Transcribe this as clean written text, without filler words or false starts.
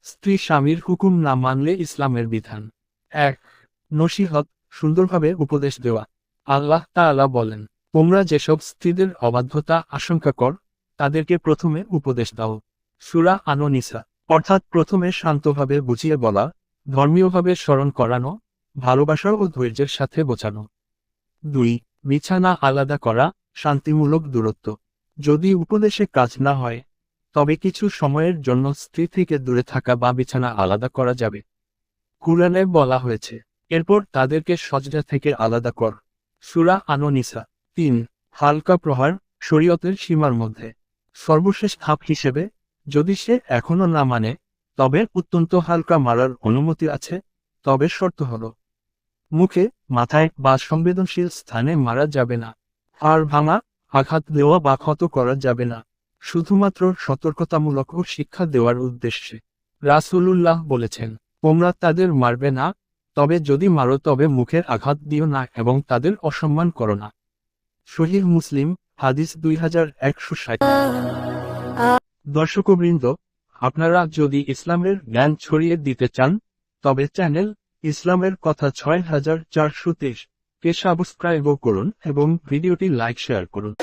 স্ত্রী স্বামীর হুকুম না মানলে ইসলামের বিধান। 1. নসিহত, সুন্দরভাবে উপদেশ দেওয়া। আল্লাহ তাআলা বলেন, তোমরা যেসব স্ত্রীদের অবাধ্যতা আশঙ্কা কর, তাদেরকে প্রথমে উপদেশ দাও। সূরা আন-নিসা। অর্থাৎ প্রথমে শান্তভাবে বুঝিয়ে বলা, ধর্মীয়ভাবে স্মরণ করানো, ভালোবাসা ও ধৈর্যের সাথে বোঝানো। 2. বিছানা আলাদা করা, শান্তিমূলক দূরত্ব। যদি উপদেশে কাজ না হয়, তবে কিছু সময়ের জন্য স্ত্রী থেকে দূরে থাকা বা বিছানা আলাদা করা যাবে। কুরআনে বলা হয়েছে, এরপর তাদেরকে সজদা থেকে আলাদা কর। সূরা আন-নিসা। 3. হালকা প্রহার, শরীয়তের সীমার মধ্যে। সর্বশেষ ধাপ হিসেবে, যদি সে এখনো না মানে, তবে অত্যন্ত হালকা মারার অনুমতি আছে, তবে শর্ত হলো, মুখে, মাথায় বা সংবেদনশীল স্থানে মারা যাবে না। হাড় ভাঙা, আঘাত দেওয়া বা ক্ষত করা যাবে না। শুধুমাত্র সতর্কতামূলক ও শিক্ষা দেওয়ার উদ্দেশ্যে। রাসূলুল্লাহ বলেছেন, তোমরা তাদের মারবে না, তবে যদি মারো তবে মুখের আঘাত দিও না এবং তাদের অসম্মান করো না। সহিহ মুসলিম, হাদিস 2160। দর্শকবৃন্দ, আপনারা যদি ইসলামের জ্ঞান ছড়িয়ে দিতে চান, তবে চ্যানেল ইসলামের কথা 6423 কে সাবস্ক্রাইবও করুন এবং ভিডিওটি লাইক শেয়ার করুন।